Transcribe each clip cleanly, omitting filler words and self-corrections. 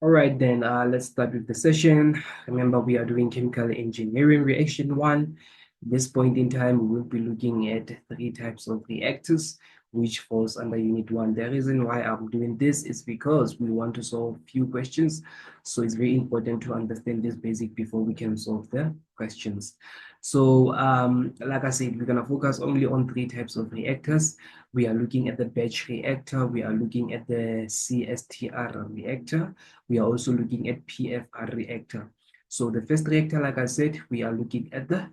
All right, then let's start with the session. Remember, we are doing chemical engineering reaction one. At this point in time, we will be looking at three types of reactors, which falls under unit one. The reason why I'm doing this is because we want to solve few questions. So it's very important to understand this basic before we can solve the questions. So like I said, we're going to focus only on three types of reactors. We are looking at the batch reactor. We are looking at the CSTR reactor. We are also looking at PFR reactor. So the first reactor, like I said, we are looking at the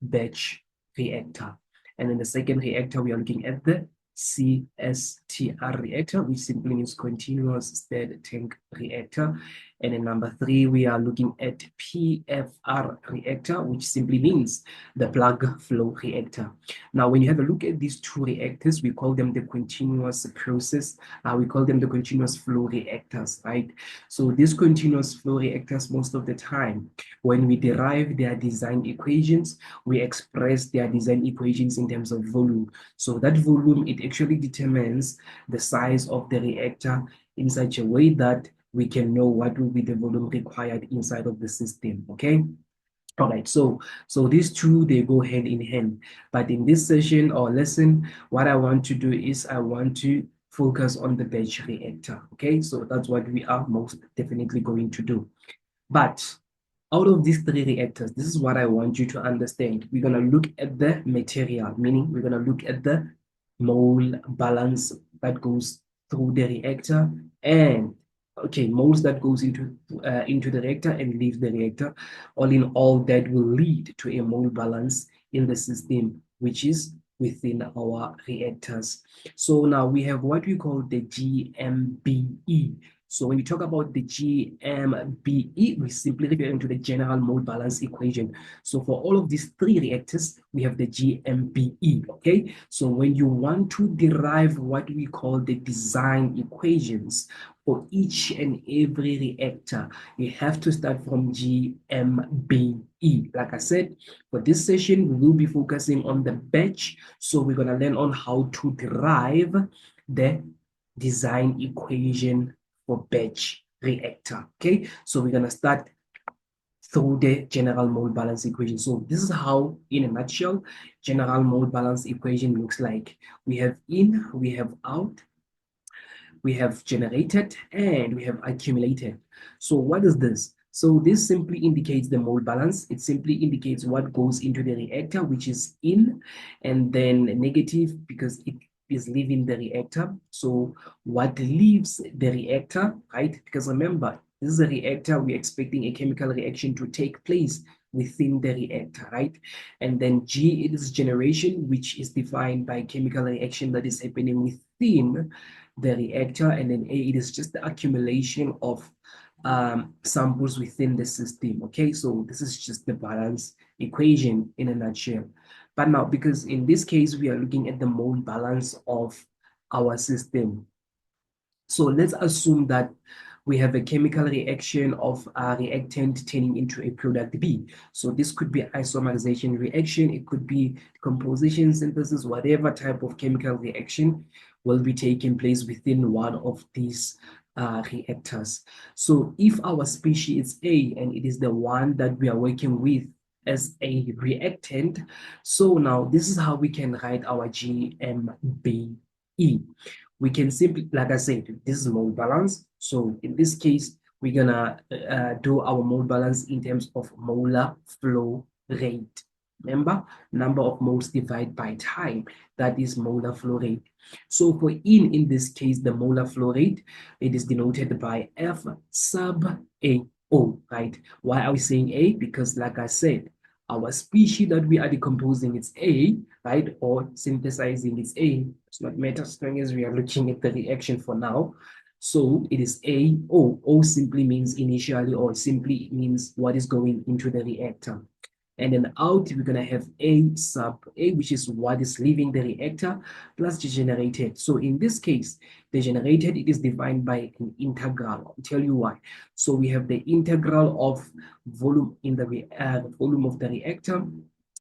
batch reactor. And in the second reactor, we are looking at the CSTR reactor, which simply means continuous stirred tank reactor. And in number three, we are looking at PFR reactor, which simply means the plug flow reactor. Now, when you have a look at these two reactors, we call them the continuous process. We call them the continuous flow reactors, right? So these continuous flow reactors, most of the time, when we derive their design equations, we express their design equations in terms of volume. So that volume, it actually determines the size of the reactor in such a way that we can know what will be the volume required inside of the system, okay? All right, so these two, they go hand in hand. But in this session or lesson, what I want to do is I want to focus on the batch reactor, okay? So that's what we are most definitely going to do. But out of these three reactors, this is what I want you to understand. We're going to look at the material, meaning we're going to look at the mole balance that goes through the reactor and moles that goes into the reactor and leaves the reactor. All in all, that will lead to a mole balance in the system, which is within our reactors. So now we have what we call the GMBE. So when we talk about the GMBE, we simply referring to the general mole balance equation. So for all of these three reactors, we have the GMBE, okay? So when you want to derive what we call the design equations for each and every reactor, you have to start from GMBE. Like I said, for this session, we will be focusing on the batch. So we're going to learn on how to derive the design equation for batch reactor. Okay, so we're gonna start through the general mole balance equation. So this is how, in a nutshell, general mole balance equation looks like. We have in, we have out, we have generated, and we have accumulated. So what is this? So this simply indicates the mole balance. It simply indicates what goes into the reactor, which is in, and then negative because it is leaving the reactor. So what leaves the reactor, right? Because remember, this is a reactor, we're expecting a chemical reaction to take place within the reactor, right? And then G, it is generation, which is defined by chemical reaction that is happening within the reactor. And then A, it is just the accumulation of samples within the system. Okay, so this is just the balance equation in a nutshell. But now, because in this case, we are looking at the mole balance of our system. So let's assume that we have a chemical reaction of a reactant turning into a product B. So this could be isomerization reaction, it could be composition synthesis, whatever type of chemical reaction will be taking place within one of these reactors. So if our species is A and it is the one that we are working with as a reactant, so now this is how we can write our GMBE. We can simply, like I said, this is mole balance. So in this case, we're gonna do our mole balance in terms of molar flow rate. Remember, number of moles divided by time, that is molar flow rate. So for in this case, the molar flow rate, it is denoted by F sub AO, right? Why are we saying A? Because like I said, our species that we are decomposing, it's A, right? Or synthesizing, it's A. It's not matter as long as we are looking at the reaction for now. So it is A, O. O simply means initially, or simply means what is going into the reactor. And then out, we're going to have A sub A, which is what is leaving the reactor, plus the generated. So in this case, the generated, it is defined by an integral. I'll tell you why. So we have the integral of volume in the volume of the reactor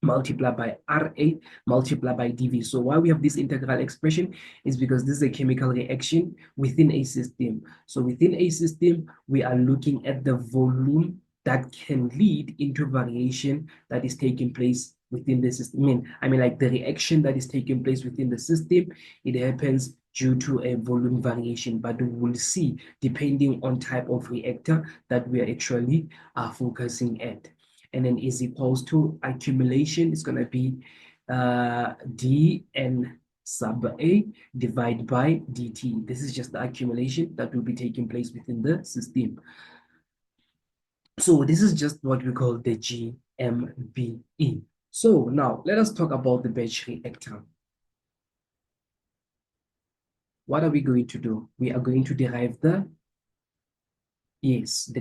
multiplied by RA multiplied by dV. So why we have this integral expression is because this is a chemical reaction within a system. So within a system, we are looking at the volume that can lead into variation that is taking place within the system. I mean like the reaction that is taking place within the system, it happens due to a volume variation, but we will see depending on type of reactor that we are actually focusing at. And then is equals to accumulation is going to be dN sub A divided by dt. This is just the accumulation that will be taking place within the system. So this is just what we call the GMBE. So now let us talk about the batch reactor. What are we going to do? We are going to derive the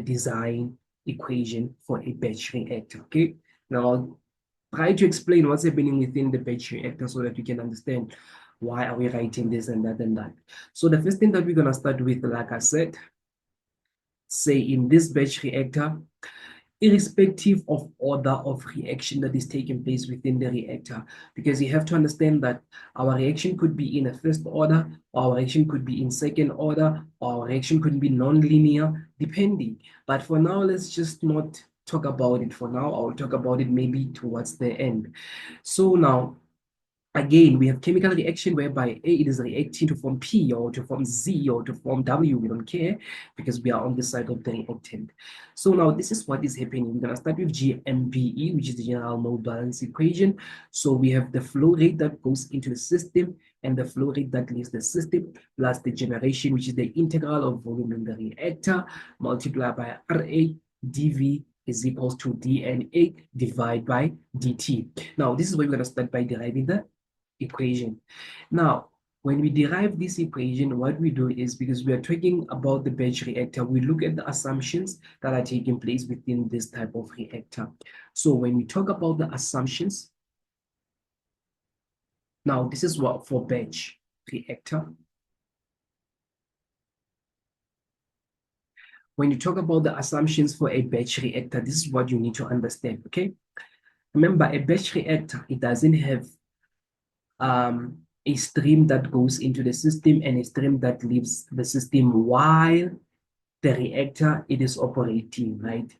design equation for a batch reactor. Okay. Now try to explain what's happening within the batch reactor so that you can understand why are we writing this and that and that. So the first thing that we're going to start with, like I said, say in this batch reactor, irrespective of order of reaction that is taking place within the reactor, because you have to understand that our reaction could be in a first order, or our reaction could be in second order, or our reaction could be non-linear, depending. But for now, let's just not talk about it for now. I'll talk about it maybe towards the end. So now, again, we have chemical reaction whereby A, it is reacting to form P or to form Z or to form W. We don't care because we are on the side of the reactant. So now this is what is happening. We're going to start with GMBE, which is the general mode balance equation. So we have the flow rate that goes into the system and the flow rate that leaves the system plus the generation, which is the integral of volume in the reactor multiplied by RA dV is equals to dNA divided by dt. Now, this is where we're going to start by deriving the equation. Now, when we derive this equation, what we do is, because we are talking about the batch reactor, we look at the assumptions that are taking place within this type of reactor. So when we talk about the assumptions, now this is what for batch reactor. When you talk about the assumptions for a batch reactor, this is what you need to understand, okay? Remember, a batch reactor, it doesn't have a stream that goes into the system and a stream that leaves the system while the reactor it is operating, right?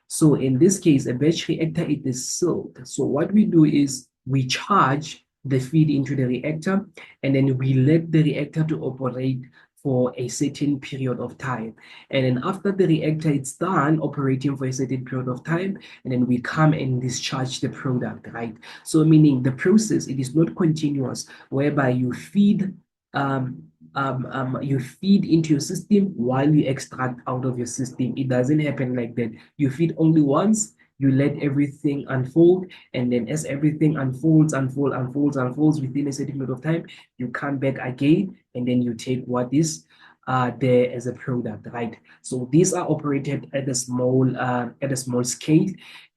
So in this case, a batch reactor, it is sealed. So what we do is we charge the feed into the reactor and then we let the reactor to operate for a certain period of time. And then after the reactor it's done operating for a certain period of time, and then we come and discharge the product, right? So meaning the process, it is not continuous, whereby you feed into your system while you extract out of your system. It doesn't happen like that. You feed only once, you let everything unfold, and then as everything unfolds within a certain period of time, you come back again, and then you take what is there as a product, right? So these are operated at a small scale,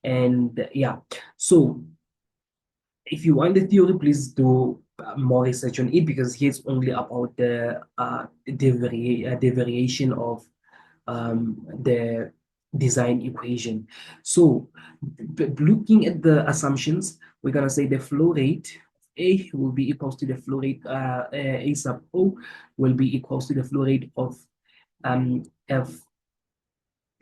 and yeah. So if you want the theory, please do more research on it, because here it's only about the variation of the design equation. So looking at the assumptions, we're going to say the flow rate A will be equals to the flow rate A sub O will be equals to the flow rate of F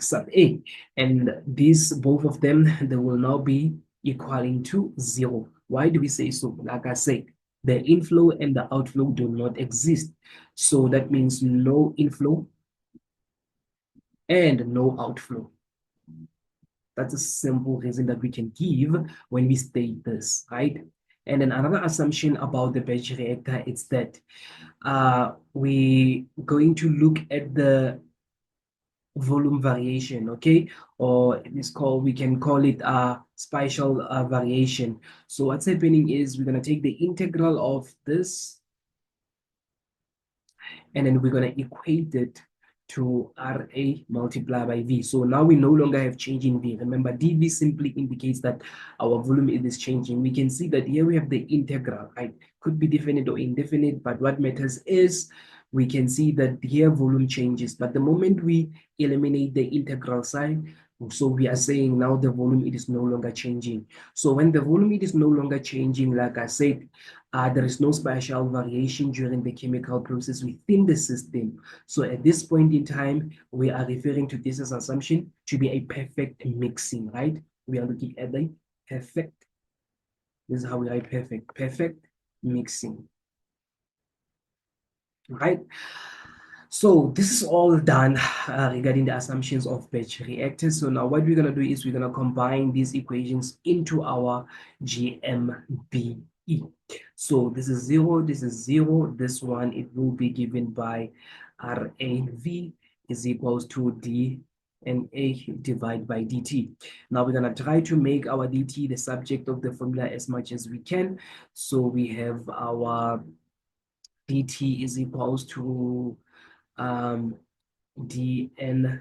sub A, and these both of them, they will now be equaling to 0. Why do we say so? Like I said, the inflow and the outflow do not exist, so that means no inflow and no outflow. That's a simple reason that we can give when we state this, right? And then another assumption about the batch reactor is that we're going to look at the volume variation, okay? Or we can call it spatial variation. So what's happening is we're going to take the integral of this, and then we're going to equate it to RA multiplied by V. So now we no longer have change in V. Remember, dV simply indicates that our volume is changing. We can see that here we have the integral, right? Could be definite or indefinite, but what matters is we can see that here volume changes. But the moment we eliminate the integral sign, So we are saying now the volume, it is no longer changing. So when the volume, it is no longer changing, like I said, there is no spatial variation during the chemical process within the system. So at this point in time, we are referring to this as assumption to be a perfect mixing, right? We are looking at the perfect. This is how we write perfect. Perfect mixing, right? So this is all done regarding the assumptions of batch reactors. So now what we're going to do is we're going to combine these equations into our GMBE. So this is 0, this is 0. This one, it will be given by RAV is equals to D and A divided by dt. Now we're going to try to make our dt the subject of the formula as much as we can. So we have our dt is equals to dNA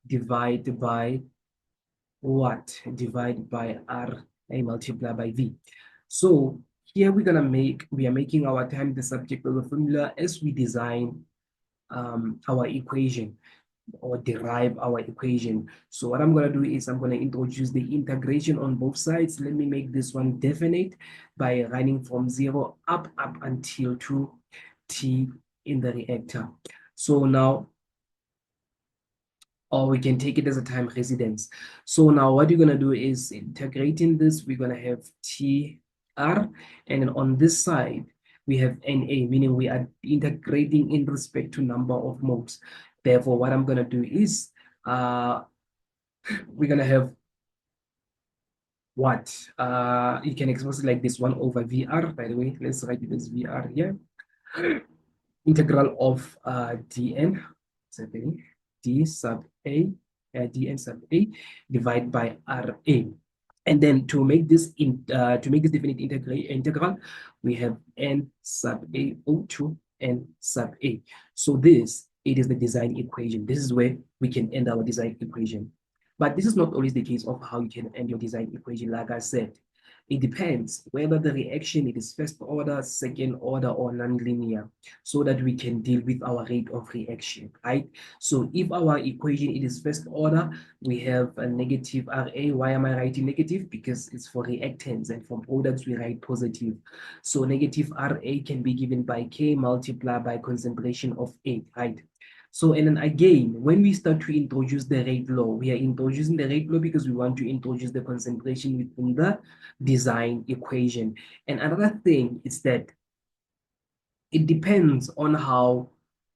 divided by what? Divided by RA multiplied by V. So here we are making our time the subject of the formula as we design our equation or derive our equation. So what I'm going to do is I'm going to introduce the integration on both sides. Let me make this one definite by running from 0 up until to T in the reactor. So now, or we can take it as a time residence. So now what you're going to do is integrating this, we're going to have TR, and then on this side, we have NA, meaning we are integrating in respect to number of modes. Therefore, what I'm going to do is we're going to have what? You can express it like this, 1 over VR, by the way. Let's write it as VR here. Integral of dn, d sub a, dn sub a, divided by Ra. And then to make this definite integral, we have n sub a O2 n sub a. So this, it is the design equation. This is where we can end our design equation. But this is not always the case of how you can end your design equation. Like I said, it depends whether the reaction it is first order, second order, or nonlinear, so that we can deal with our rate of reaction, right? So if our equation it is first order, we have a negative Ra. Why am I writing negative? Because it's for reactants, and for products we write positive. So negative Ra can be given by K multiplied by concentration of A, right? So, and then again, when we start to introduce the rate law, we are introducing the rate law because we want to introduce the concentration within the design equation. And another thing is that it depends on how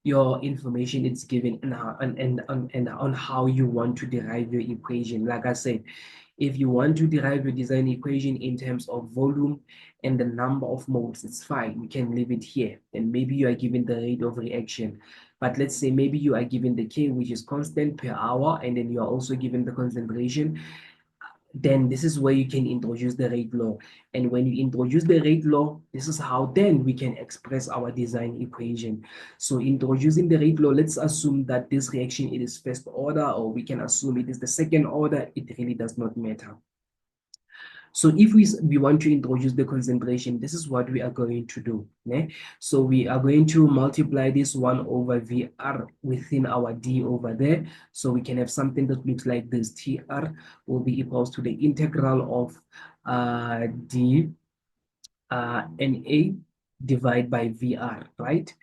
your information is given and how and on how you want to derive your equation. Like I said, if you want to derive your design equation in terms of volume and the number of moles, it's fine. You can leave it here. And maybe you are given the rate of reaction. But let's say maybe you are given the K, which is constant per hour, and then you are also given the concentration. Then this is where you can introduce the rate law. And when you introduce the rate law, this is how then we can express our design equation. So introducing the rate law, let's assume that this reaction it is first order, or we can assume it is the second order. It really does not matter. So if we want to introduce the concentration, this is what we are going to do. Okay? So we are going to multiply this 1 over VR within our D over there. So we can have something that looks like this. TR will be equals to the integral of D NA divided by VR, right?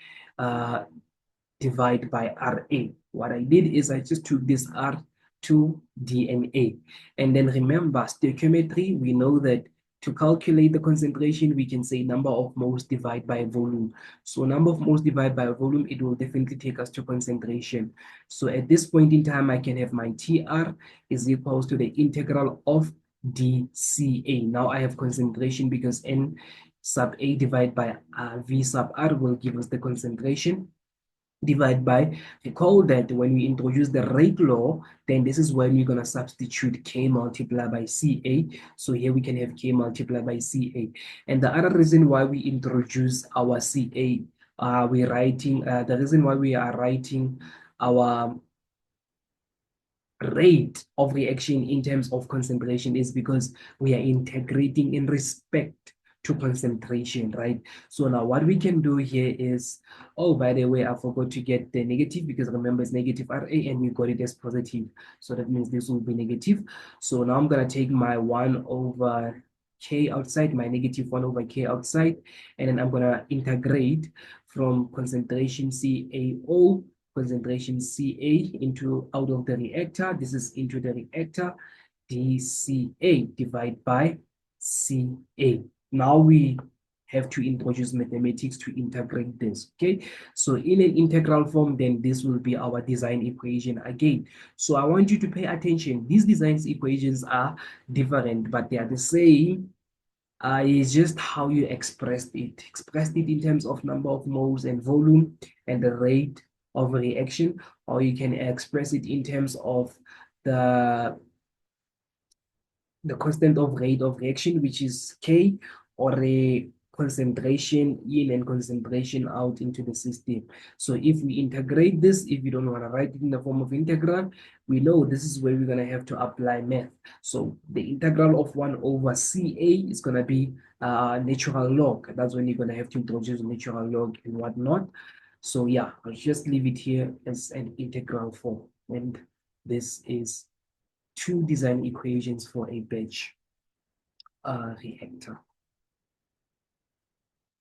Divide by RA. What I did is I just took this R to DNA. And then remember, stoichiometry, we know that to calculate the concentration, we can say number of moles divided by volume. So number of moles divided by volume, it will definitely take us to concentration. So at this point in time, I can have my TR is equals to the integral of dCA. Now I have concentration because N sub A divided by V sub R will give us the concentration. Divide by, recall that when we introduce the rate law, then this is when we're going to substitute K multiplied by CA. So here we can have K multiplied by CA. And the other reason why we introduce our CA, the reason why we are writing our rate of reaction in terms of concentration is because we are integrating in respect to concentration, right? So now what we can do here is, oh, by the way, I forgot to get the negative, because remember it's negative RA and we got it as positive. So that means this will be negative. So now I'm going to take my 1 over K outside, my negative 1 over K outside, and then I'm going to integrate from concentration CaO, concentration Ca into out of the reactor. This is into the reactor, dCa divided by Ca. Now we have to introduce mathematics to integrate this, okay? So in an integral form, then this will be our design equation again. So I want you to pay attention. These design equations are different, but they are the same. It's just how you expressed it. Expressed it in terms of number of moles and volume and the rate of reaction, or you can express it in terms of the constant of rate of reaction, which is K, or a concentration in and concentration out into the system. So if we integrate this, if you don't want to write it in the form of integral, we know this is where we're going to have to apply math. So the integral of 1 over Ca is going to be natural log. That's when you're going to have to introduce natural log and whatnot. So yeah, I'll just leave it here as an integral form. And this is 2 design equations for a batch reactor.